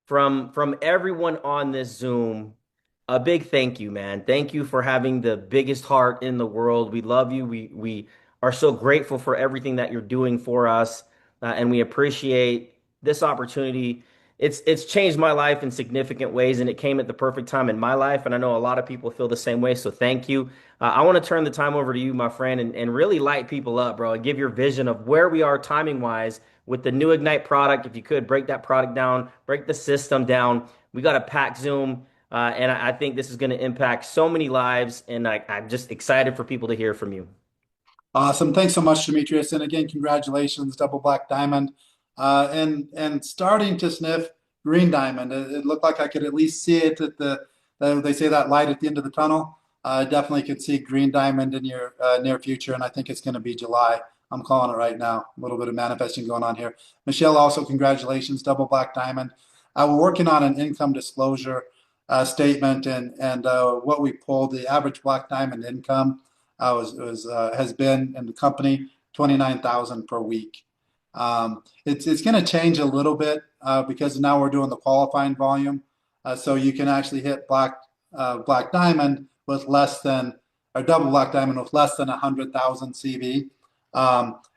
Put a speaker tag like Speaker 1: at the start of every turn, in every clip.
Speaker 1: from everyone on this Zoom, a big thank you, man. Thank you for having the biggest heart in the world. We love you. We are so grateful for everything that you're doing for us, and we appreciate this opportunity. It's changed my life in significant ways, and it came at the perfect time in my life. And I know a lot of people feel the same way. So thank you. I want to turn the time over to you, my friend, and really light people up, bro, and give your vision of where we are timing wise with the new Ignite product. If you could break that product down, break the system down. We got a packed Zoom, and I think this is going to impact so many lives. And I'm just excited for people to hear from you.
Speaker 2: Awesome. Thanks so much, Demetrius. And again, congratulations, Double Black Diamond. And starting to sniff Green Diamond. It looked like I could at least see it at they say that light at the end of the tunnel. I definitely could see Green Diamond in your near future, and I think it's going to be July. I'm calling it right now. A little bit of manifesting going on here. Michelle, also congratulations, Double Black Diamond. We're working on an income disclosure statement, and what we pulled, the average Black Diamond income has been in the company 29,000 per week. It's going to change a little bit because now we're doing the qualifying volume, so you can actually hit Black Diamond with less than or double Black Diamond with less than 100,000 CV,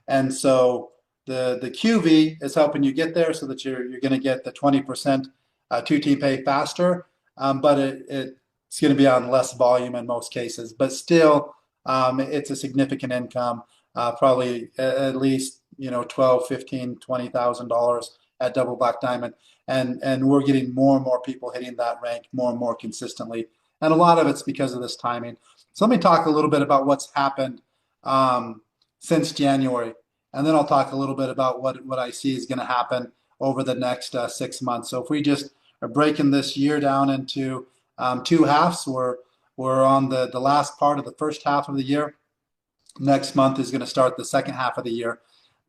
Speaker 2: and so the QV is helping you get there so that you're going to get the 20% 2T pay faster, but it's going to be on less volume in most cases, but still. It's a significant income, probably at least 12, 15, $20,000 at Double Black Diamond, and we're getting more and more people hitting that rank more and more consistently, and a lot of it's because of this timing. So let me talk a little bit about what's happened since January, and then I'll talk a little bit about what I see is going to happen over the next 6 months. So if we just are breaking this year down into two halves, we're on the last part of the first half of the year. Next month is going to start the second half of the year.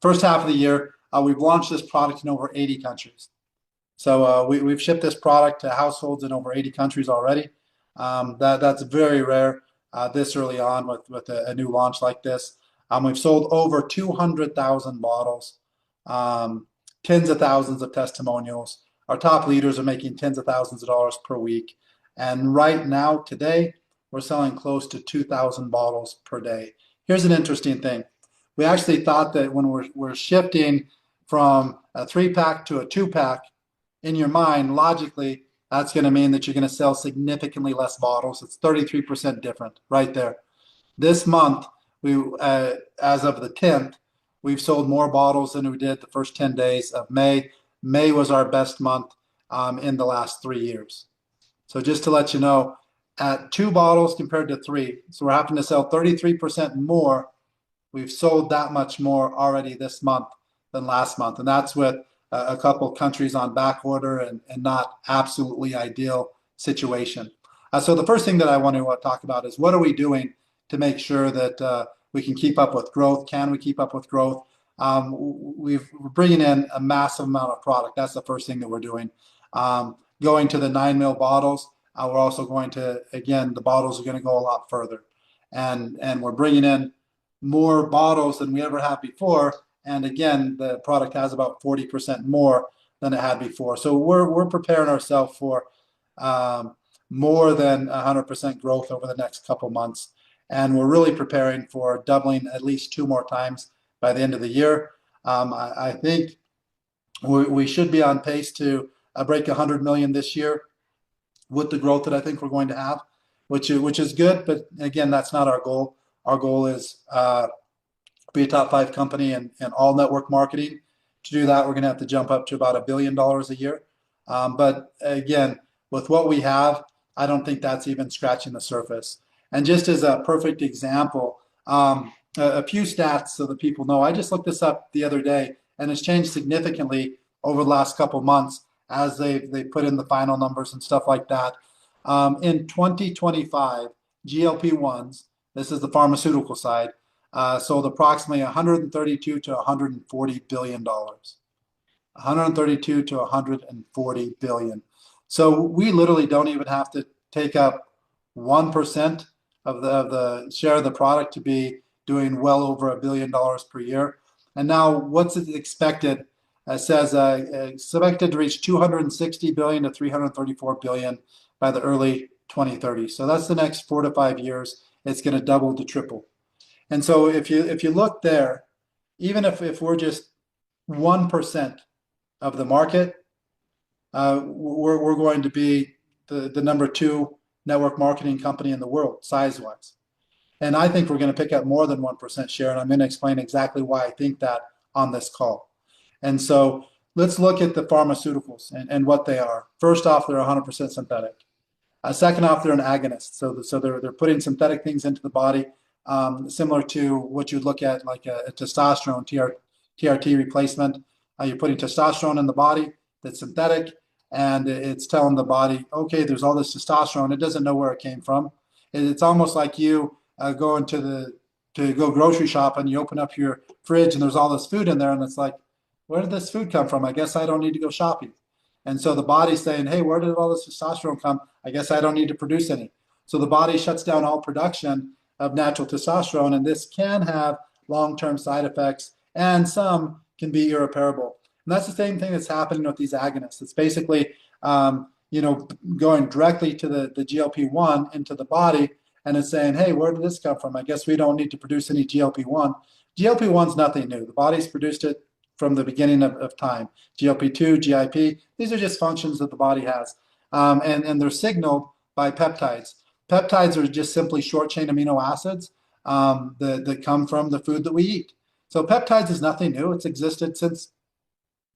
Speaker 2: First half of the year, we've launched this product in over 80 countries. So we've shipped this product to households in over 80 countries already. That's very rare this early on with a new launch like this. We've sold over 200,000 bottles, tens of thousands of testimonials. Our top leaders are making tens of thousands of dollars per week. And right now, today, we're selling close to 2,000 bottles per day. Here's an interesting thing. We actually thought that when we're shifting from a 3-pack to a 2-pack, in your mind, logically, that's going to mean that you're going to sell significantly less bottles. It's 33% different right there. This month, as of the 10th, we've sold more bottles than we did the first 10 days of May. May was our best month in the last 3 years. So just to let you know, at 2 bottles compared to 3, so we're having to sell 33% more. We've sold that much more already this month than last month, and that's with a couple countries on back order and not absolutely ideal situation. So the first thing that I want to talk about is what are we doing to make sure that we can keep up with growth? Can we keep up with growth? We're bringing in a massive amount of product. That's the first thing that we're doing. Going to the 9 ml bottles. We're also going to, again, the bottles are going to go a lot further. And we're bringing in more bottles than we ever have before. And again, the product has about 40% more than it had before. So we're preparing ourselves for more than 100% growth over the next couple months. And we're really preparing for doubling at least 2 more times by the end of the year. I think we should be on pace to break 100 million this year with the growth that I think we're going to have, which is good. But again, that's not our goal. Our goal is be a top 5 company in all network marketing. To do that, we're going to have to jump up to about $1 billion a year. But again, with what we have, I don't think that's even scratching the surface. And just as a perfect example, a few stats so that people know. I just looked this up the other day, and it's changed significantly over the last couple months as they put in the final numbers and stuff like that. In 2025, GLP-1s, this is the pharmaceutical side, sold approximately 132 to 140 billion dollars. 132 to 140 billion. So we literally don't even have to take up 1% of the share of the product to be doing well over $1 billion per year. And now what's expected says expected to reach 260 billion to 334 billion by the early 2030s. So that's the next 4 to 5 years. It's going to double to triple. And so if you look there, even if we're just 1% of the market, we're going to be the number two network marketing company in the world, size wise. And I think we're going to pick up more than 1% share. And I'm going to explain exactly why I think that on this call. And so let's look at the pharmaceuticals and what they are. First off, they're 100% synthetic. Second off, they're an agonist. So they're putting synthetic things into the body, similar to what you'd look at like a testosterone, TRT replacement. You're putting testosterone in the body that's synthetic, and it's telling the body, okay, there's all this testosterone. It doesn't know where it came from. It's almost like you going to go grocery shop and you open up your fridge and there's all this food in there, and it's like, where did this food come from? I guess I don't need to go shopping. And so the body's saying, hey, where did all this testosterone come? I guess I don't need to produce any. So the body shuts down all production of natural testosterone, and this can have long-term side effects, and some can be irreparable. And that's the same thing that's happening with these agonists. It's basically, going directly to the GLP-1 into the body, and it's saying, hey, where did this come from? I guess we don't need to produce any GLP-1. GLP-1 is nothing new. The body's produced it from the beginning of time. GLP-2, GIP, these are just functions that the body has. And they're signaled by peptides. Peptides are just simply short-chain amino acids that come from the food that we eat. So peptides is nothing new. It's existed since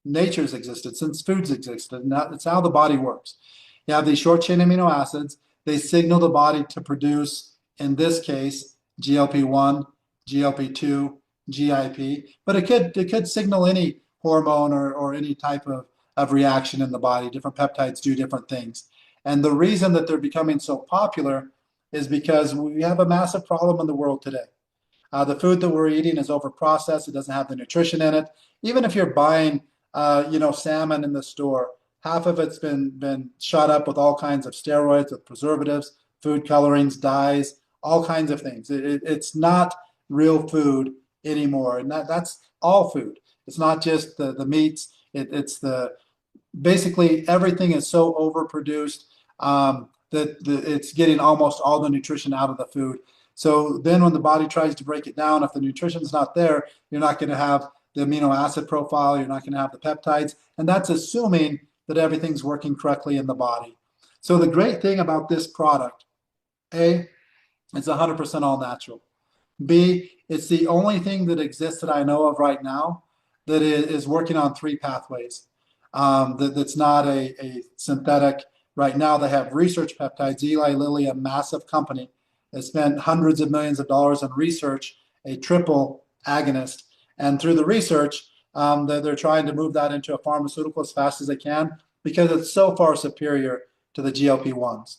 Speaker 2: nature's existed, since foods existed. And it's how the body works. You have these short-chain amino acids. They signal the body to produce, in this case, GLP-1, GLP-2, GIP, but it could signal any hormone or any type of reaction in the body. Different peptides do different things. And the reason that they're becoming so popular is because we have a massive problem in the world today. The food that we're eating is overprocessed. It doesn't have the nutrition in it. Even if you're buying, salmon in the store, half of it's been shot up with all kinds of steroids, with preservatives, food colorings, dyes, all kinds of things. It's not real food anymore, and that's all food. It's not just the meats. It's the basically everything is so overproduced that it's getting almost all the nutrition out of the food. So then when the body tries to break it down, if the nutrition's not there, you're not going to have the amino acid profile, you're not going to have the peptides, and that's assuming that everything's working correctly in the body. So the great thing about this product, A, it's 100% all natural. B, it's the only thing that exists that I know of right now that is working on three pathways. That's not a synthetic. Right now, they have research peptides. Eli Lilly, a massive company, has spent hundreds of millions of dollars on research, a triple agonist. And through the research, they're trying to move that into a pharmaceutical as fast as they can because it's so far superior to the GLP-1s.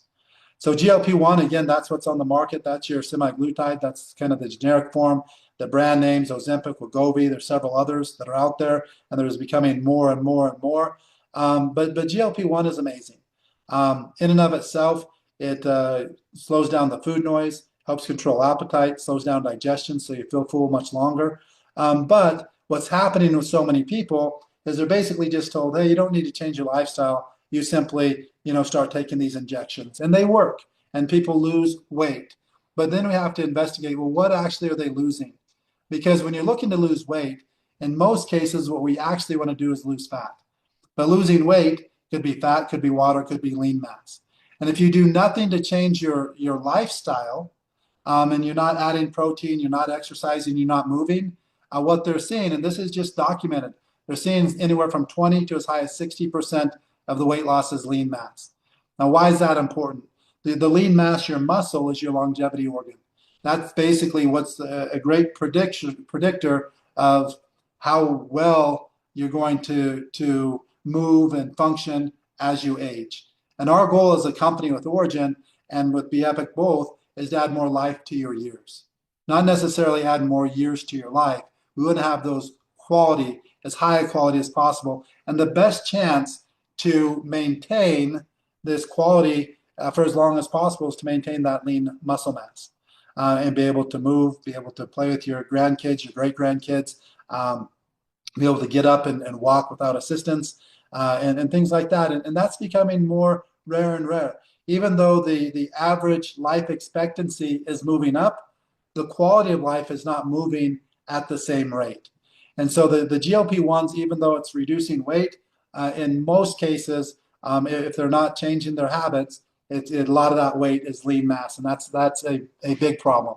Speaker 2: So GLP-1, again, that's what's on the market. That's your semaglutide. That's kind of the generic form. The brand names, Ozempic, Wegovy, there's several others that are out there, and there's becoming more and more and more. But GLP-1 is amazing. In and of itself, it slows down the food noise, helps control appetite, slows down digestion, so you feel full much longer. But what's happening with so many people is they're basically just told, hey, you don't need to change your lifestyle. You simply, start taking these injections, and they work, and people lose weight. But then we have to investigate, well, what actually are they losing? Because when you're looking to lose weight, in most cases, what we actually want to do is lose fat. But losing weight could be fat, could be water, could be lean mass. And if you do nothing to change your lifestyle, and you're not adding protein, you're not exercising, you're not moving, what they're seeing, and this is just documented, they're seeing anywhere from 20 to as high as 60% of the weight loss is lean mass. Now, why is that important? The lean mass, your muscle, is your longevity organ. That's basically what's a great predictor of how well you're going to move and function as you age. And our goal as a company with ORYGN and with Be Epic both is to add more life to your years. Not necessarily add more years to your life. We want to have those quality, as high a quality as possible. And the best chance to maintain this quality for as long as possible is to maintain that lean muscle mass and be able to move, be able to play with your grandkids, your great grandkids, be able to get up and walk without assistance, and things like that. And that's becoming more rare and rare. Even though the average life expectancy is moving up, the quality of life is not moving at the same rate. And so the GLP-1s, even though it's reducing weight, in most cases, if they're not changing their habits, a lot of that weight is lean mass, and that's a big problem.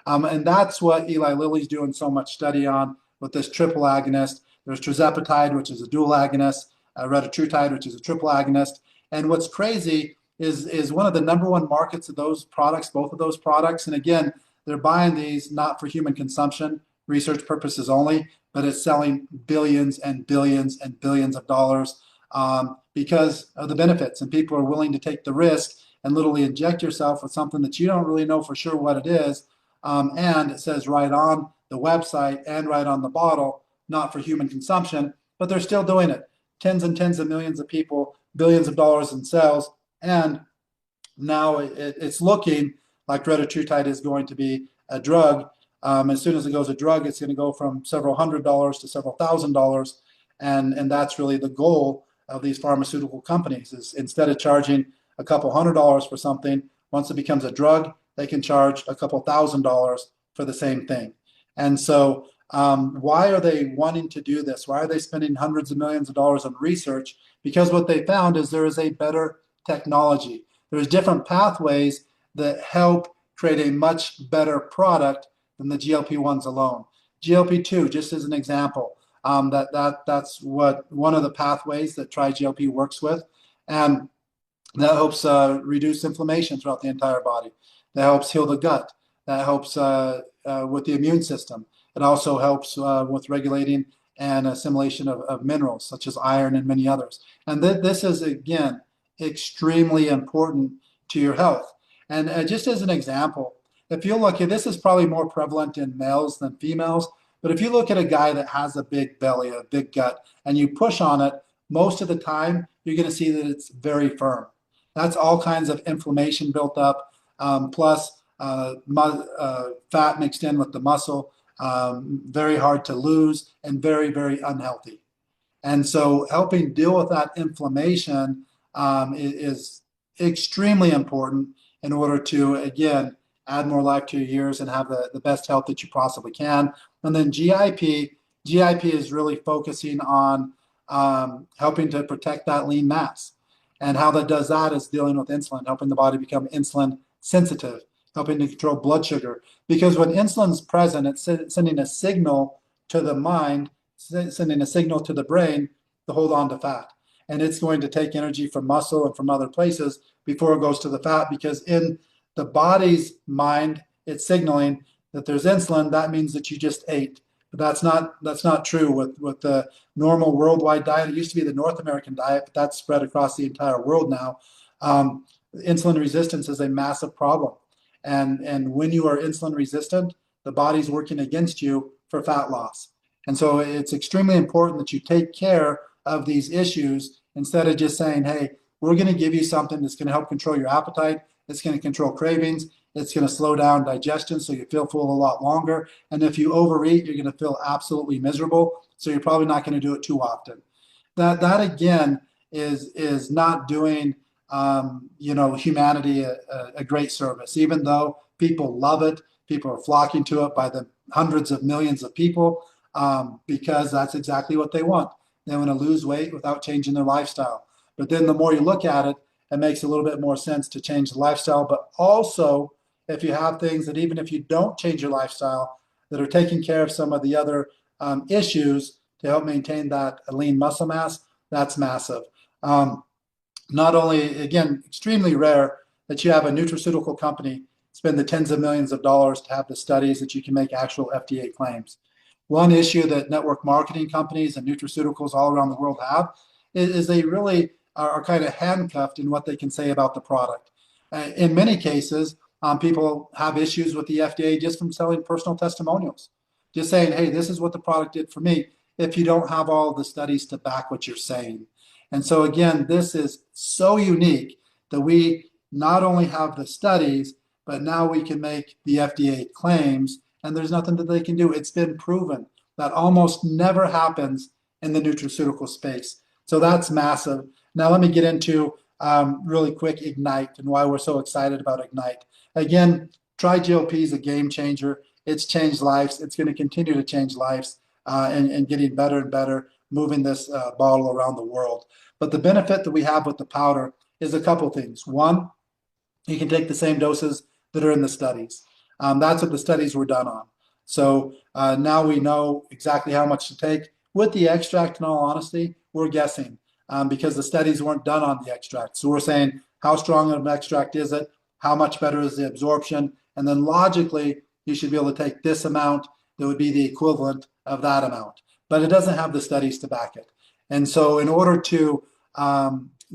Speaker 2: And that's what Eli Lilly's doing so much study on with this triple agonist. There's tirzepatide, which is a dual agonist, retatrutide, which is a triple agonist. And what's crazy is one of the number one markets of those products, both of those products. And again, they're buying these not for human consumption, research purposes only, but it's selling billions and billions and billions of dollars, because of the benefits. And people are willing to take the risk and literally inject yourself with something that you don't really know for sure what it is. And it says right on the website and right on the bottle, not for human consumption, but they're still doing it. Tens of millions of people, billions of dollars in sales. And now it's looking like retatrutide is going to be a drug. As soon as it goes a drug, it's going to go from several $100s to several $1,000s. And that's really the goal of these pharmaceutical companies, is instead of charging a couple $100s for something, once it becomes a drug, they can charge a couple $1,000s for the same thing. And so why are they wanting to do this? Why are they spending hundreds of millions of dollars on research? Because what they found is there is a better technology. There's different pathways that help create a much better product than the GLP-1s alone. GLP-2, just as an example, that's what one of the pathways that TriGLP works with, and that helps reduce inflammation throughout the entire body. That helps heal the gut. That helps with the immune system. It also helps with regulating and assimilation of minerals such as iron and many others. And this is, again, extremely important to your health. And just as an example, if you look at this, is probably more prevalent in males than females. But if you look at a guy that has a big belly, a big gut, and you push on it, most of the time you're going to see that it's very firm. That's all kinds of inflammation built up, plus fat mixed in with the muscle, very hard to lose, and very, very unhealthy. And so helping deal with that inflammation is extremely important in order to, again, add more life to your years and have the best health that you possibly can. And then GIP is really focusing on helping to protect that lean mass. And how that does that is dealing with insulin, helping the body become insulin sensitive, helping to control blood sugar. Because when insulin's present, it's sending a signal to the mind, sending a signal to the brain to hold on to fat. And it's going to take energy from muscle and from other places before it goes to the fat, because in the body's mind, it's signaling that there's insulin. That means that you just ate. But that's not true with the normal worldwide diet. It used to be the North American diet, but that's spread across the entire world now. Insulin resistance is a massive problem. And when you are insulin resistant, the body's working against you for fat loss. And so it's extremely important that you take care of these issues instead of just saying, hey, we're going to give you something that's going to help control your appetite. It's going to control cravings. It's going to slow down digestion so you feel full a lot longer. And if you overeat, you're going to feel absolutely miserable. So you're probably not going to do it too often. That again is not doing humanity a great service. Even though people love it, people are flocking to it by the hundreds of millions of people, because that's exactly what they want. They want to lose weight without changing their lifestyle. But then the more you look at it, it makes a little bit more sense to change the lifestyle. But also, if you have things that even if you don't change your lifestyle, that are taking care of some of the other issues to help maintain that lean muscle mass, that's massive. Not only, again, extremely rare that you have a nutraceutical company spend the tens of millions of dollars to have the studies that you can make actual FDA claims. One issue that network marketing companies and nutraceuticals all around the world have is they really are kind of handcuffed in what they can say about the product. In many cases, people have issues with the FDA just from selling personal testimonials, just saying, hey, this is what the product did for me, if you don't have all the studies to back what you're saying. And so again, this is so unique that we not only have the studies, but now we can make the FDA claims, and there's nothing that they can do. It's been proven. that almost never happens in the nutraceutical space. So that's massive. Now let me get into really quick Ignite and why we're so excited about Ignite. Again, TriGLP is a game changer. It's changed lives. It's going to continue to change lives and getting better and better, moving this bottle around the world. But the benefit that we have with the powder is a couple things. One, you can take the same doses that are in the studies. That's what the studies were done on. So now we know exactly how much to take. With the extract, in all honesty, we're guessing because the studies weren't done on the extract. So we're saying how strong of an extract is it? How much better is the absorption? And then logically, you should be able to take this amount that would be the equivalent of that amount. But it doesn't have the studies to back it. And so in order to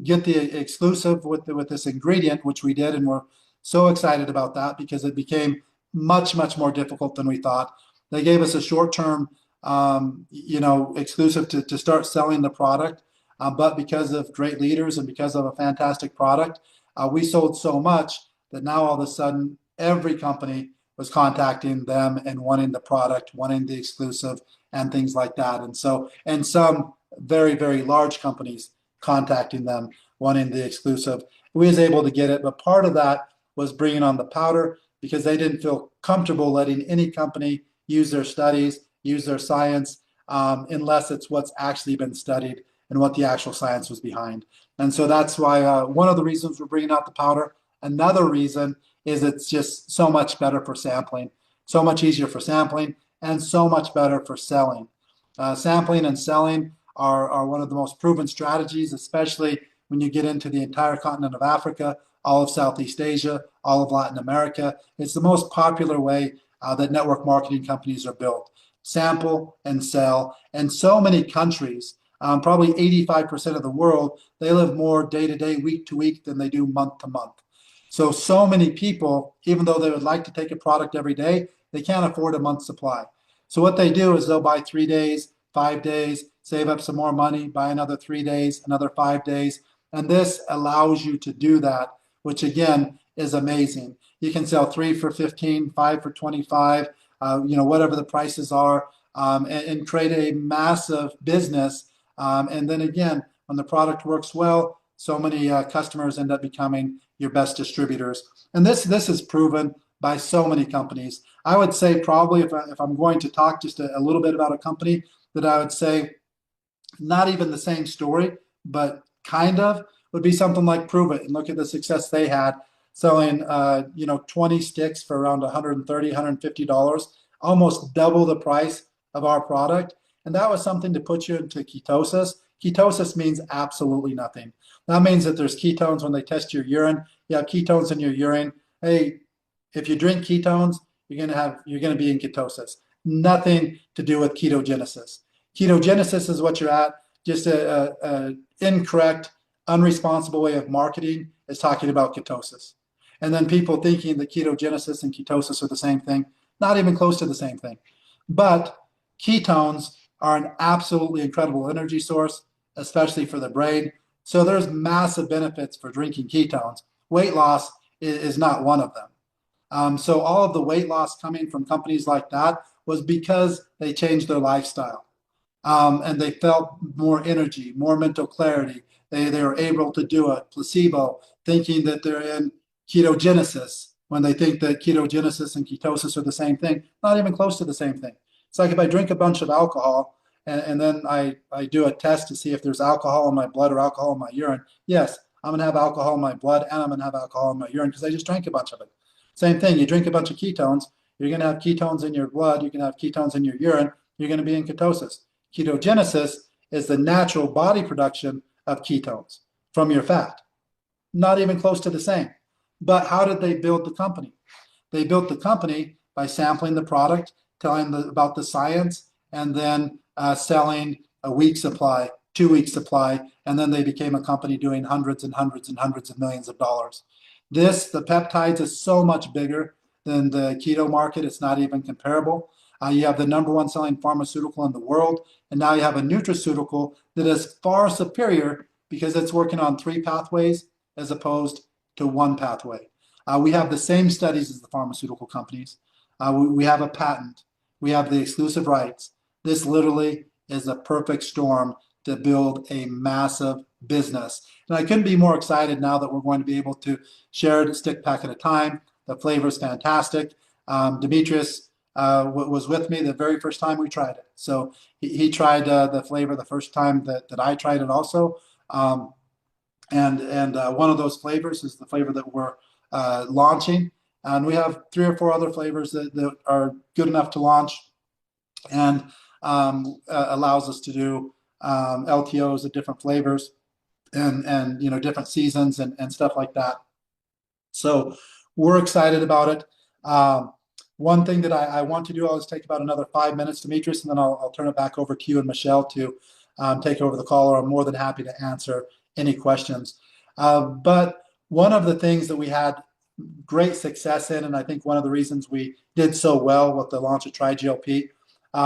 Speaker 2: get the exclusive with this ingredient, which we did, and we're so excited about that because it became much, much more difficult than we thought. They gave us a short-term, exclusive to start selling the product, but because of great leaders and because of a fantastic product, we sold so much that now all of a sudden every company was contacting them and wanting the product, wanting the exclusive, and things like that. And so, and some very, very large companies contacting them, wanting the exclusive. We was able to get it, but part of that was bringing on the powder because they didn't feel comfortable letting any company use their studies, use their science, unless it's what's actually been studied and what the actual science was behind. And so that's why one of the reasons we're bringing out the powder. Another reason is it's just so much better for sampling, so much easier for sampling, and so much better for selling. Sampling and selling are one of the most proven strategies, especially when you get into the entire continent of Africa, all of Southeast Asia, all of Latin America. It's the most popular way that network marketing companies are built. Sample and sell. And so many countries, probably 85% of the world, they live more day to day, week to week than they do month to month. So many people, even though they would like to take a product every day, they can't afford a month's supply. So what they do is they'll buy 3 days, 5 days, save up some more money, buy another 3 days, another 5 days. And this allows you to do that, which again is amazing. You can sell 3 for 15, 5 for 25, whatever the prices are, and create a massive business. And then again, when the product works well, so many customers end up becoming your best distributors. And this is proven by so many companies. I would say probably if I'm going to talk just a little bit about a company that I would say not even the same story, but kind of would be something like Prove It and look at the success they had selling 20 sticks for around $130, $150, almost double the price of our product. And that was something to put you into ketosis. Ketosis means absolutely nothing. That means that there's ketones when they test your urine. You have ketones in your urine. Hey, if you drink ketones, you're gonna be in ketosis. Nothing to do with ketogenesis. Ketogenesis is what you're at. Just a incorrect, unresponsible way of marketing is talking about ketosis. And then people thinking that ketogenesis and ketosis are the same thing, not even close to the same thing. But ketones are an absolutely incredible energy source, especially for the brain. So there's massive benefits for drinking ketones. Weight loss is not one of them. So all of the weight loss coming from companies like that was because they changed their lifestyle. And they felt more energy, more mental clarity. They were able to do a placebo, thinking that they're in ketogenesis when they think that ketogenesis and ketosis are the same thing. Not even close to the same thing. It's like if I drink a bunch of alcohol and then I do a test to see if there's alcohol in my blood or alcohol in my urine. Yes, I'm going to have alcohol in my blood and I'm going to have alcohol in my urine because I just drank a bunch of it. Same thing, you drink a bunch of ketones, you're going to have ketones in your blood, you can have ketones in your urine, you're going to be in ketosis. Ketogenesis is the natural body production of ketones from your fat. Not even close to the same. But how did they build the company? They built the company by sampling the product, telling about the science, and then selling a week supply, 2 week supply, and then they became a company doing hundreds and hundreds and hundreds of millions of dollars. The peptides is so much bigger than the keto market. It's not even comparable. You have the number one selling pharmaceutical in the world, and now you have a nutraceutical that is far superior because it's working on 3 pathways as opposed to 1 pathway. We have the same studies as the pharmaceutical companies. We have a patent. We have the exclusive rights. This literally is a perfect storm to build a massive business. And I couldn't be more excited now that we're going to be able to share it a stick pack at a time. The flavor is fantastic. Demetrius was with me the very first time we tried it. So he tried the flavor the first time that I tried it also. Um, and one of those flavors is the flavor that we're launching. And we have 3 or 4 other flavors that are good enough to launch and allows us to do LTOs of different flavors and different seasons and stuff like that. So we're excited about it. One thing that I want to do, I'll just take about another 5 minutes, Demetrius, and then I'll turn it back over to you and Michelle to take over the call, or I'm more than happy to answer any questions. But one of the things that we had great success in, and I think one of the reasons we did so well with the launch of TriGLP,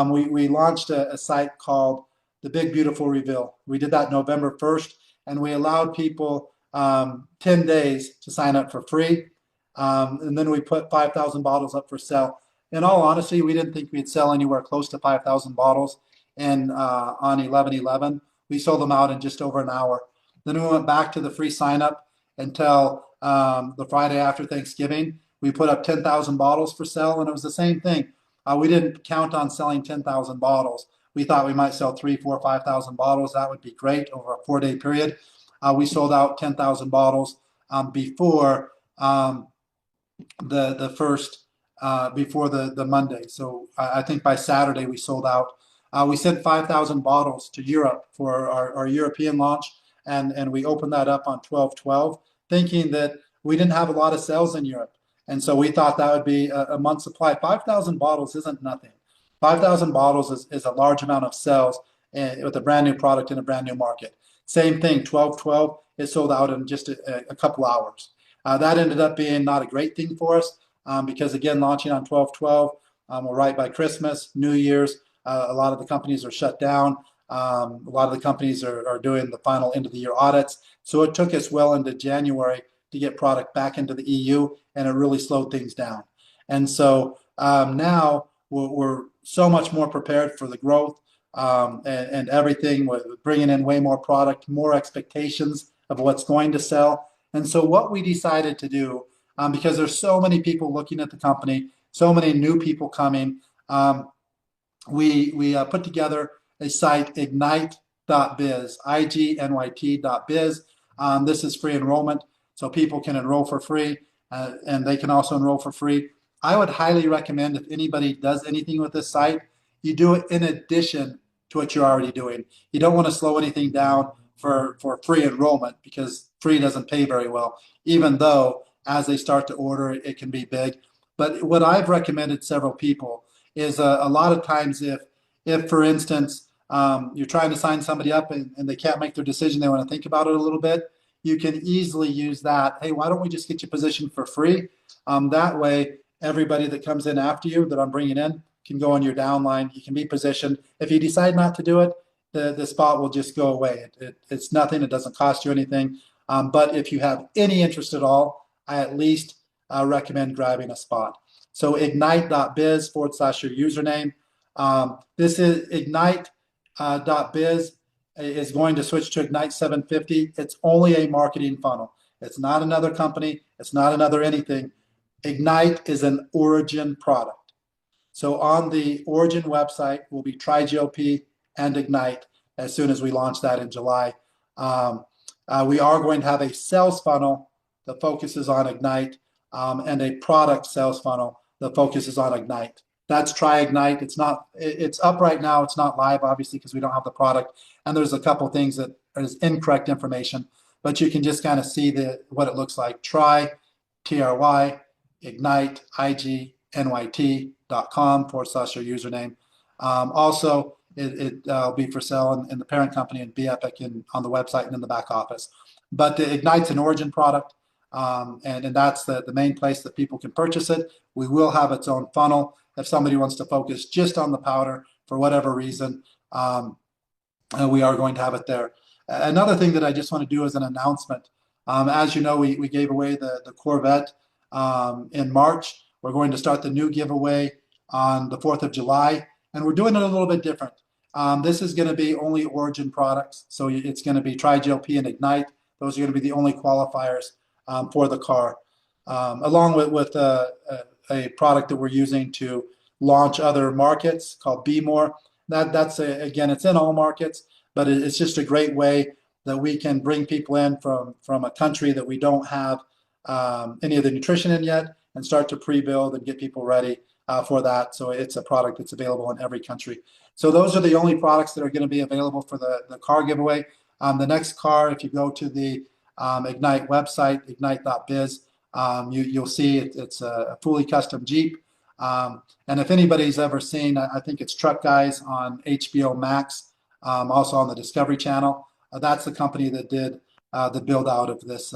Speaker 2: we launched a site called The Big Beautiful Reveal. We did that November 1st, and we allowed people 10 days to sign up for free. And then we put 5,000 bottles up for sale. In all honesty, we didn't think we'd sell anywhere close to 5,000 bottles. And on 11/11, we sold them out in just over an hour. Then we went back to the free sign up until the Friday after Thanksgiving. We put up 10,000 bottles for sale, and it was the same thing. We didn't count on selling 10,000 bottles. We thought we might sell 3, 4, 5,000 bottles. That would be great over a 4-day period. We sold out 10,000 bottles before the first before the Monday. So I think by Saturday we sold out. We sent 5,000 bottles to Europe for our European launch, and we opened that up on 12/12, thinking that we didn't have a lot of sales in Europe. And so we thought that would be a month's supply. 5,000 bottles isn't nothing. 5,000 bottles is a large amount of sales with a brand new product in a brand new market. Same thing, 12/12 is sold out in just a couple hours. That ended up being not a great thing for us because, again, launching on 12/12, we're right by Christmas, New Year's. A lot of the companies are shut down. A lot of the companies are doing the final end of the year audits. So it took us well into January to get product back into the EU, and it really slowed things down. And so now we're so much more prepared for the growth and everything. We're bringing in way more product, more expectations of what's going to sell. And so what we decided to do, because there's so many people looking at the company, so many new people coming, we put together a site, ignite.biz, IGNYT.biz. This is free enrollment, so people can enroll for free, and they can also enroll for free. I would highly recommend, if anybody does anything with this site, you do it in addition to what you're already doing. You don't want to slow anything down for free enrollment, because free doesn't pay very well, even though as they start to order, it can be big. But what I've recommended several people is a lot of times if for instance, you're trying to sign somebody up and they can't make their decision, they want to think about it a little bit, you can easily use that. Hey, why don't we just get you positioned for free? That way, everybody that comes in after you that I'm bringing in can go on your downline. You can be positioned. If you decide not to do it, the spot will just go away. It's nothing. It doesn't cost you anything. But if you have any interest at all, I at least recommend grabbing a spot. So ignite.biz / your username. This is ignite.biz is going to switch to Ignite 750. It's only a marketing funnel. It's not another company. It's not another anything. Ignite is an ORYGN product. So on the ORYGN website will be TriGLP and Ignite as soon as we launch that in July. We are going to have a sales funnel that focuses on Ignite and a product sales funnel that focuses on Ignite. That's TriIgnite. It's up right now. It's not live, obviously, because we don't have the product. And there's a couple things that is incorrect information, but you can just kind of see what it looks like. Try, TRY, Ignite, IGNYT.com / your username. Also, it'll be for sale in the parent company and be Epic on the website and in the back office. But the Ignite's an ORYGN product, and that's the main place that people can purchase it. We will have its own funnel if somebody wants to focus just on the powder for whatever reason. We are going to have it there. Another thing that I just want to do as an announcement, as you know, we gave away the Corvette in March. We're going to start the new giveaway on the 4th of July. and we're doing it a little bit different. This is going to be only ORYGN products. So it's going to be TriGLP and Ignite. Those are going to be the only qualifiers for the car, along with a product that we're using to launch other markets called Be More. Again, it's in all markets, but it's just a great way that we can bring people in from a country that we don't have any of the nutrition in yet, and start to pre-build and get people ready for that. So it's a product that's available in every country. So those are the only products that are going to be available for the car giveaway. The next car, if you go to the Ignite website, ignite.biz, you'll see it's a fully custom Jeep. And if anybody's ever seen, I think it's Truck Guys on HBO Max, also on the Discovery Channel. That's the company that did the build out of this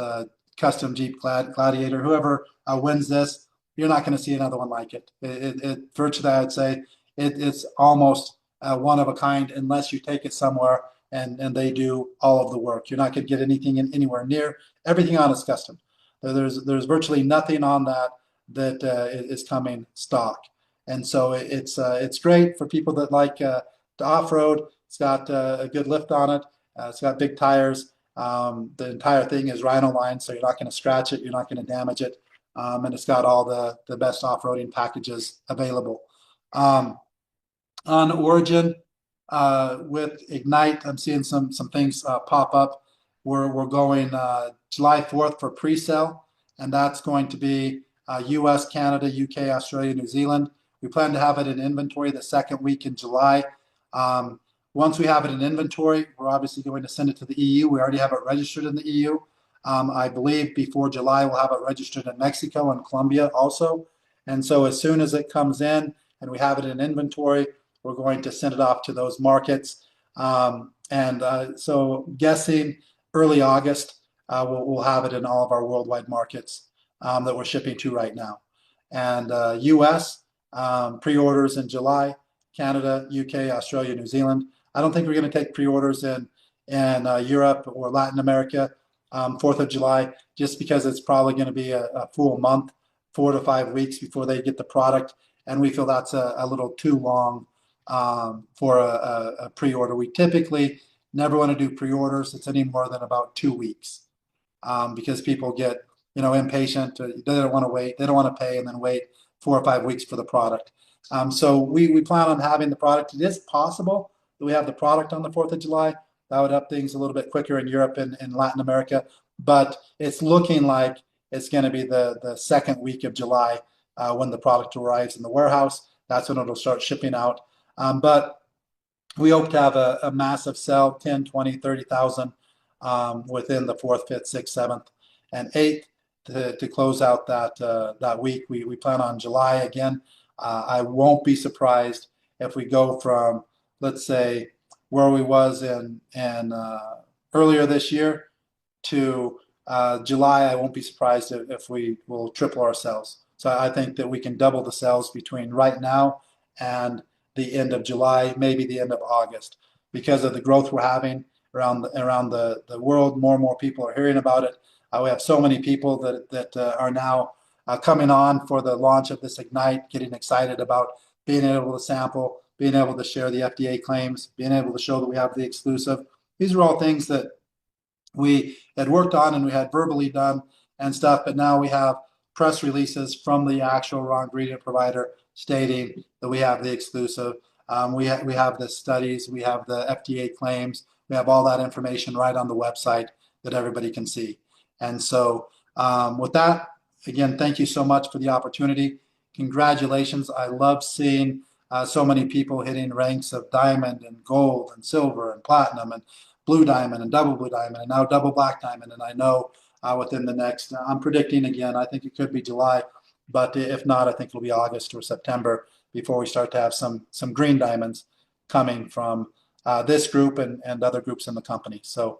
Speaker 2: custom Jeep Gladiator. Whoever wins this, you're not going to see another one like it. Virtually, I'd say it's almost one of a kind, unless you take it somewhere and they do all of the work. You're not going to get anything anywhere near. Everything on is custom. There's virtually nothing on that is coming stock, and so it's great for people that like to off-road. It's got a good lift on it. It's got big tires. The entire thing is Rhino line, so you're not going to scratch it, you're not going to damage it, and it's got all the best off-roading packages available. On ORYGN, with Ignite, I'm seeing some things pop up. We're going July 4th for pre-sale, and that's going to be US, Canada, UK, Australia, New Zealand. We plan to have it in inventory the second week in July. Once we have it in inventory, we're obviously going to send it to the EU. We already have it registered in the EU. I believe before July, we'll have it registered in Mexico and Colombia also. And so as soon as it comes in and we have it in inventory, we're going to send it off to those markets. So guessing early August, we'll have it in all of our worldwide markets that we're shipping to right now. And US, pre-orders in July, Canada, UK, Australia, New Zealand. I don't think we're going to take pre-orders in Europe or Latin America 4th of July, just because it's probably going to be a full month, 4 to 5 weeks before they get the product. And we feel that's a little too long for a pre-order. We typically never want to do pre-orders. It's any more than about 2 weeks because people get impatient. They don't want to wait. They don't want to pay and then wait 4 or 5 weeks for the product. So we plan on having the product. It is possible that we have the product on the 4th of July. That would up things a little bit quicker in Europe and Latin America. But it's looking like it's going to be the second week of July when the product arrives in the warehouse. That's when it'll start shipping out. But we hope to have a massive sell, 10, 20, 30,000 within the 4th, 5th, 6th, 7th, and 8th to close out that week. We plan on July again. I won't be surprised if we go from, let's say, where we was in earlier this year to July. I won't be surprised if we will triple our sales. So I think that we can double the sales between right now and the end of July, maybe the end of August, because of the growth we're having around the world. More and more people are hearing about it. We have so many people that are now coming on for the launch of this Ignite, getting excited about being able to sample, being able to share the FDA claims, being able to show that we have the exclusive. These are all things that we had worked on and we had verbally done and stuff, but now we have press releases from the actual raw ingredient provider stating that we have the exclusive. We have the studies, we have the FDA claims, we have all that information right on the website that everybody can see. And so with that, again, thank you so much for the opportunity. Congratulations. I love seeing so many people hitting ranks of diamond and gold and silver and platinum and blue diamond and double blue diamond and now double black diamond. And I know within the next, I'm predicting again, I think it could be July, but if not, I think it'll be August or September before we start to have some green diamonds coming from this group and other groups in the company. So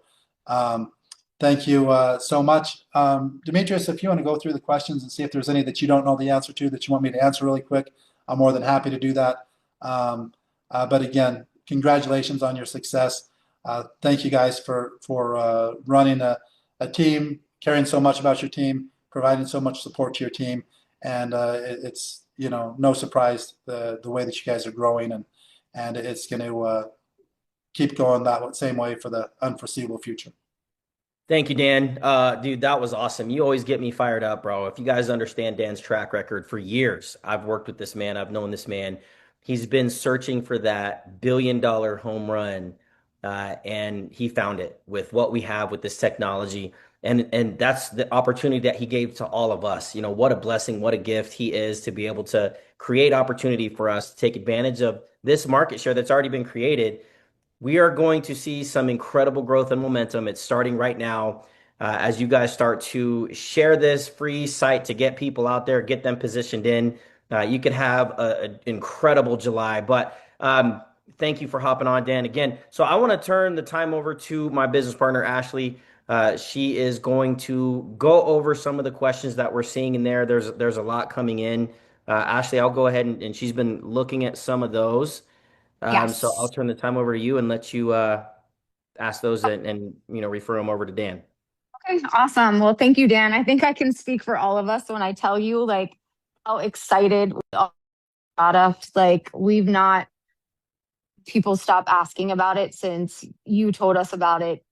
Speaker 2: thank you so much. Demetrius, if you want to go through the questions and see if there's any that you don't know the answer to that you want me to answer really quick, I'm more than happy to do that. But again, congratulations on your success. Thank you guys for running a team, caring so much about your team, providing so much support to your team. And it's no surprise the way that you guys are growing and it's going to keep going that same way for the unforeseeable future.
Speaker 1: Thank you, Dan. Dude, that was awesome. You always get me fired up, bro. If you guys understand Dan's track record for years, I've worked with this man. I've known this man. He's been searching for that billion-dollar home run, and he found it with what we have with this technology. And that's the opportunity that he gave to all of us. You know, what a blessing, what a gift he is to be able to create opportunity for us to take advantage of this market share that's already been created. We are going to see some incredible growth and momentum. It's starting right now as you guys start to share this free site to get people out there, get them positioned in. You could have an incredible July. But thank you for hopping on, Dan, again. So I want to turn the time over to my business partner, Ashley. She is going to go over some of the questions that we're seeing in there. There's a lot coming in. Ashley, I'll go ahead and she's been looking at some of those. So I'll
Speaker 3: Yes.
Speaker 1: turn the time over to you and let you ask those and refer them over to Dan.
Speaker 3: Okay, awesome. Well, thank you, Dan. I think I can speak for all of us when I tell you like how excited we are product. Like we've not people stop asking about it since you told us about it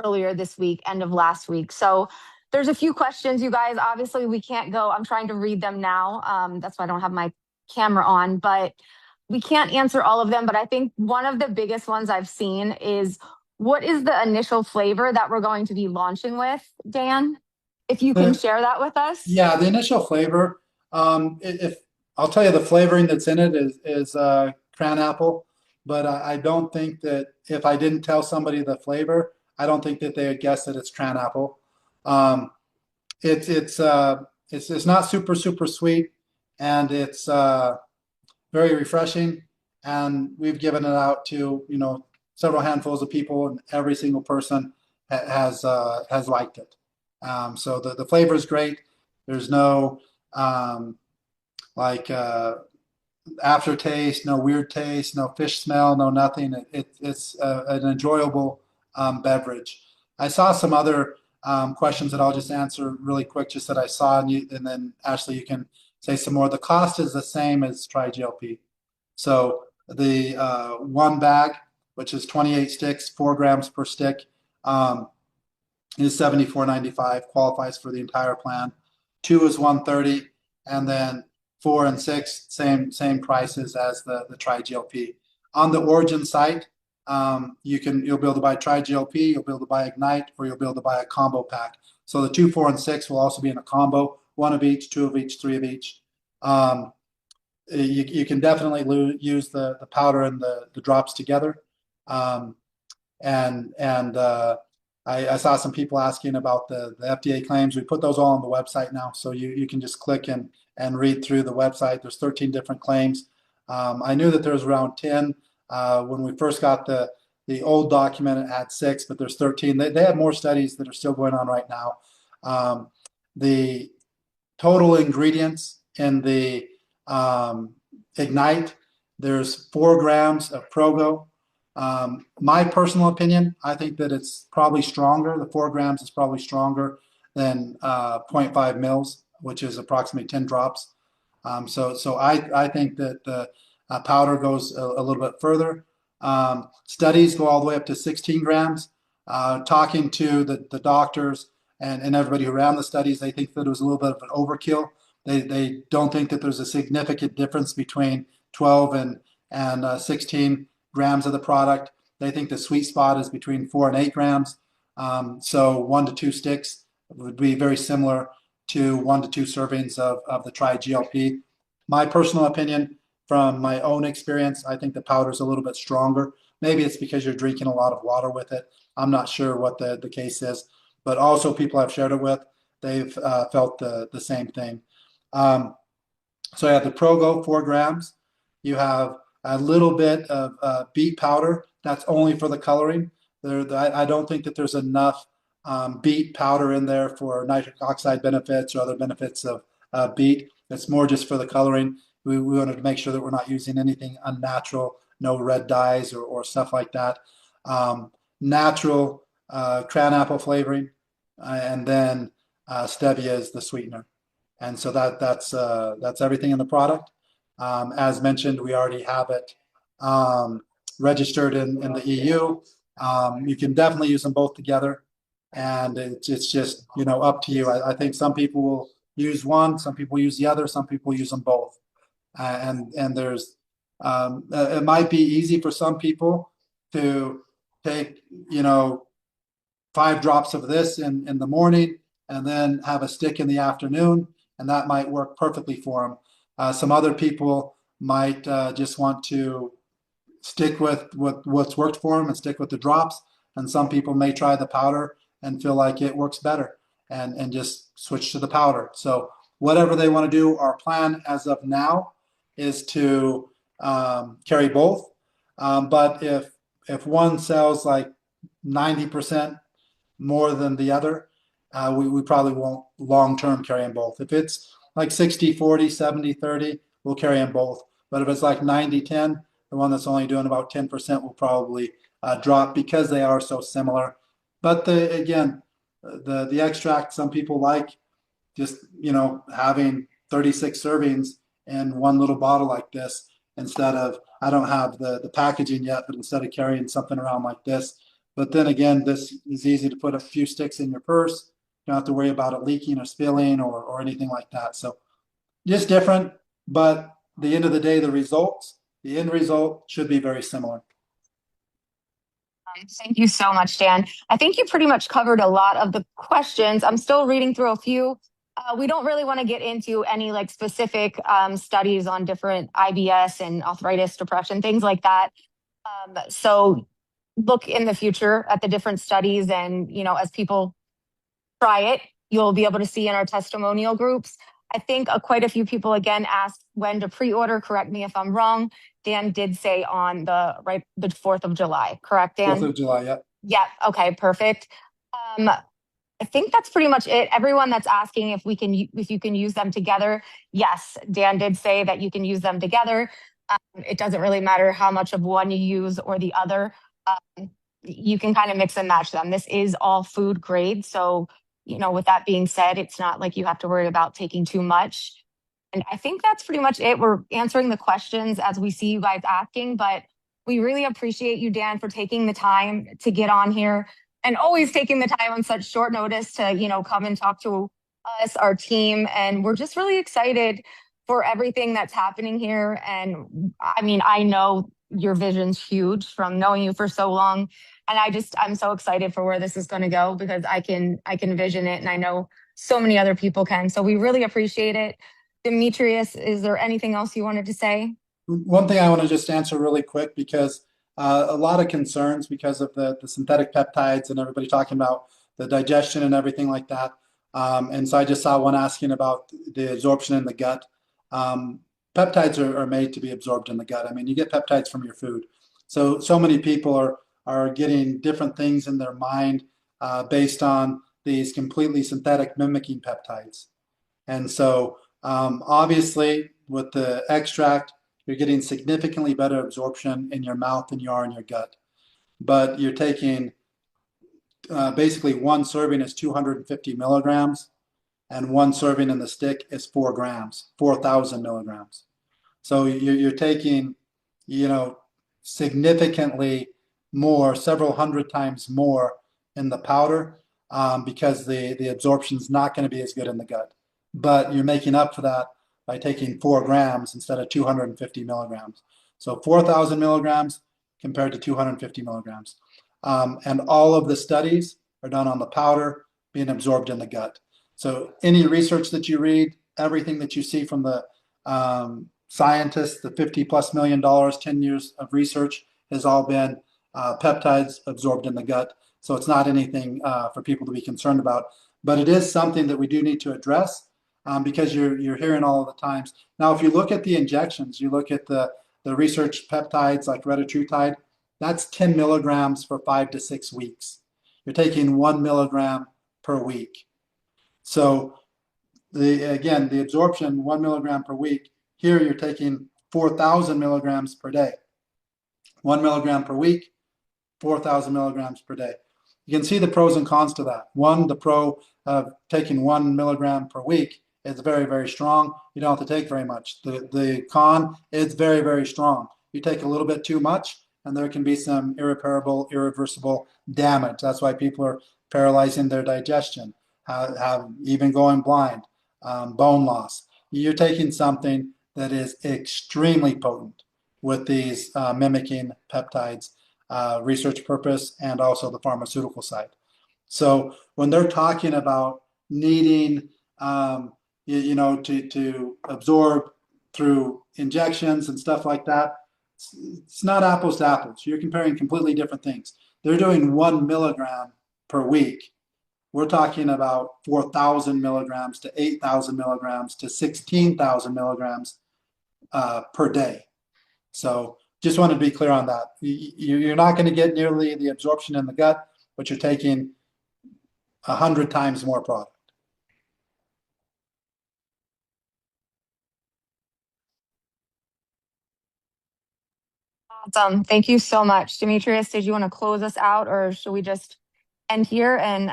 Speaker 3: earlier this week, end of last week. So there's a few questions, you guys. Obviously, we can't go. I'm trying to read them now. That's why I don't have my camera on, but we can't answer all of them. But I think one of the biggest ones I've seen is what is the initial flavor that we're going to be launching with, Dan? If you can
Speaker 2: The,
Speaker 3: share that with us.
Speaker 2: yeah, the initial flavor, if I'll tell you the flavoring that's in it is cran apple, but I don't think that if I didn't tell somebody the flavor, I don't think that they would guess that it's cran apple. Um, it's not super sweet, and it's very refreshing. And we've given it out to several handfuls of people, and every single person has liked it. So the flavor is great. There's no um, like aftertaste, no weird taste, no fish smell, no nothing. It's an enjoyable beverage. I saw some other questions that I'll just answer really quick, just that I saw, and then Ashley, you can say some more. The cost is the same as TriGLP. So the one bag, which is 28 sticks, 4 grams per stick, is 74.95, qualifies for the entire plan. Two is 130, and then 4 and 6, same prices as the TriGLP. On the ORYGN site, you'll be able to buy TriGLP, you'll be able to buy Ignite, or you'll be able to buy a combo pack. So the 2, 4, and 6 will also be in a combo, one of each, two of each, three of each. You can definitely use the powder and the drops together. Um, and I saw some people asking about the FDA claims. We put those all on the website now, so you can just click and read through the website. There's 13 different claims. I knew that there was around 10 when we first got the old document. It had 6, but there's 13. They have more studies that are still going on right now. The total ingredients in the Ignite, there's 4 grams of Progo. My personal opinion, I think that it's probably stronger. The 4 grams is probably stronger than 0.5 mils, which is approximately 10 drops. So I think that the powder goes a little bit further. Studies go all the way up to 16 grams. Talking to the doctors and everybody who ran the studies, they think that it was a little bit of an overkill. They don't think that there's a significant difference between 12 and 16 grams of the product. They think the sweet spot is between 4 and 8 grams. So 1 to 2 sticks would be very similar to 1 to 2 servings of the TriGLP. My personal opinion, from my own experience, I think the powder is a little bit stronger. Maybe it's because you're drinking a lot of water with it. I'm not sure what the case is, but also people I've shared it with, they've felt the same thing. So you have the Progo, 4 grams. You have a little bit of beet powder. That's only for the coloring. I don't think that there's enough beet powder in there for nitric oxide benefits or other benefits of beet. It's more just for the coloring. We wanted to make sure that we're not using anything unnatural, no red dyes or stuff like that. Natural cran apple flavoring, and then stevia is the sweetener. And so that's everything in the product. As mentioned, we already have it registered in the EU. You can definitely use them both together, and it's just up to you. I think some people will use one, some people use the other, some people use them both, and there's it might be easy for some people to take 5 drops of this in the morning and then have a stick in the afternoon, and that might work perfectly for them. Some other people might just want to stick with what's worked for them and stick with the drops. And some people may try the powder and feel like it works better and just switch to the powder. So whatever they want to do, our plan as of now is to carry both. But if one sells like 90% more than the other, we probably won't long-term carry them both. If it's like 60-40, 70-30, we'll carry them both. But if it's like 90-10, the one that's only doing about 10% will probably drop because they are so similar. But again, the extract, some people like just having 36 servings in one little bottle like this instead of, I don't have the packaging yet, but instead of carrying something around like this. But then again, this is easy to put a few sticks in your purse. You don't have to worry about it leaking or spilling or anything like that. So just different, but at the end of the day, the end result should be very similar.
Speaker 3: Thank you so much, Dan. I think you pretty much covered a lot of the questions. I'm still reading through a few. We don't really want to get into any like specific studies on different IBS and arthritis, depression, things like that. So look in the future at the different studies, and as people try it, you'll be able to see in our testimonial groups. I think quite a few people again asked when to pre-order. Correct me if I'm wrong. Dan did say on the 4th of July, correct, Dan?
Speaker 2: 4th of July, yeah.
Speaker 3: Yeah, okay, perfect. I think that's pretty much it. Everyone that's asking if you can use them together, yes, Dan did say that you can use them together. It doesn't really matter how much of one you use or the other. You can kind of mix and match them. This is all food grade, so with that being said, it's not like you have to worry about taking too much. And I think that's pretty much it. We're answering the questions as we see you guys asking, but we really appreciate you, Dan, for taking the time to get on here and always taking the time on such short notice to, come and talk to us, our team. And we're just really excited for everything that's happening here. And I mean, I know your vision's huge from knowing you for so long. And I'm so excited for where this is going to go because I can vision it. And I know so many other people can. So we really appreciate it. Demetrius, is there anything else you wanted to say?
Speaker 2: One thing I want to just answer really quick because a lot of concerns because of the synthetic peptides and everybody talking about the digestion and everything like that. And so I just saw one asking about the absorption in the gut. Peptides are made to be absorbed in the gut. I mean, you get peptides from your food. So many people are getting different things in their mind based on these completely synthetic mimicking peptides. And so obviously with the extract, you're getting significantly better absorption in your mouth than you are in your gut. But you're taking basically one serving is 250 milligrams, and one serving in the stick is 4 grams, 4,000 milligrams. So you're taking, significantly more, several hundred times more in the powder because the absorption is not going to be as good in the gut. But you're making up for that by taking 4 grams instead of 250 milligrams. So 4,000 milligrams compared to 250 milligrams. And all of the studies are done on the powder being absorbed in the gut. So any research that you read, everything that you see from the scientists, the $50+ million, 10 years of research has all been peptides absorbed in the gut. So it's not anything for people to be concerned about. But it is something that we do need to address because you're hearing all of the times. Now, if you look at the injections, you look at the research peptides like retatrutide, that's 10 milligrams for 5 to 6 weeks. You're taking 1 milligram per week. So the absorption, 1 milligram per week, here you're taking 4,000 milligrams per day. 1 milligram per week, 4,000 milligrams per day. You can see the pros and cons to that. One, the pro of taking 1 milligram per week is very, very strong. You don't have to take very much. The con is very, very strong. You take a little bit too much, and there can be some irreversible damage. That's why people are paralyzing their digestion, have even going blind, bone loss. You're taking something that is extremely potent with these mimicking peptides, research purpose, and also the pharmaceutical side. So when they're talking about needing, to absorb through injections and stuff like that, it's not apples to apples. You're comparing completely different things. They're doing 1 milligram per week. We're talking about 4,000 milligrams to 8,000 milligrams to 16,000 milligrams per day. So just want to be clear on that. You're not going to get nearly the absorption in the gut, but you're taking 100 times more product.
Speaker 3: Awesome. Thank you so much. Demetrius, did you want to close us out or should we just end here? And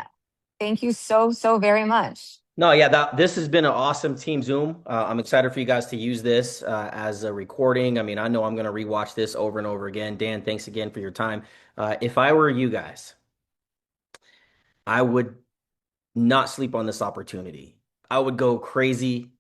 Speaker 3: thank you so, so very much.
Speaker 1: No, yeah, this has been an awesome Team Zoom. I'm excited for you guys to use this as a recording. I mean, I know I'm going to rewatch this over and over again. Dan, thanks again for your time. If I were you guys, I would not sleep on this opportunity. I would go crazy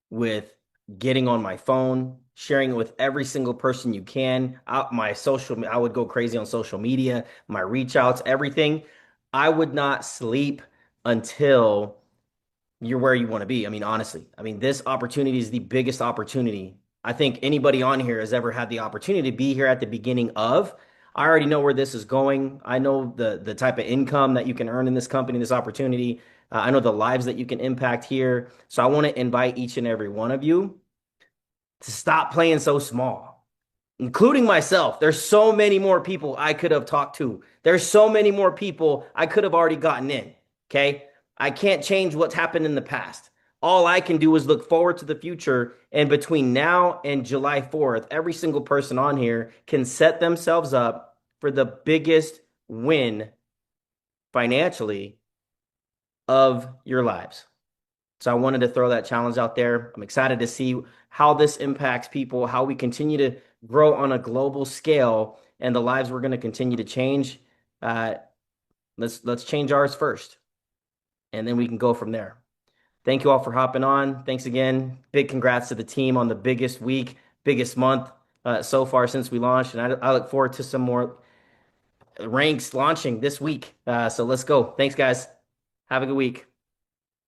Speaker 1: with getting on my phone, sharing it with every single person you can. I would go crazy on social media, my reach outs, everything. I would not sleep until you're where you want to be. I mean, honestly, I mean, this opportunity is the biggest opportunity I think anybody on here has ever had the opportunity to be here at the beginning of. I already know where this is going. I know the type of income that you can earn in this company, this opportunity. I know the lives that you can impact here. So I want to invite each and every one of you to stop playing so small, including myself. There's so many more people I could have talked to. There's so many more people I could have already gotten in. Okay. I can't change what's happened in the past. All I can do is look forward to the future. And between now and July 4th, every single person on here can set themselves up for the biggest win financially of your lives. So I wanted to throw that challenge out there. I'm excited to see how this impacts people, how we continue to grow on a global scale, and the lives we're going to continue to change. Uh, let's change ours first, and then we can go from there. Thank you all for hopping on. Thanks again. Big congrats to the team on the biggest week, biggest month so far since we launched, and I look forward to some more ranks launching this week. So let's go. Thanks, guys. Have a good week.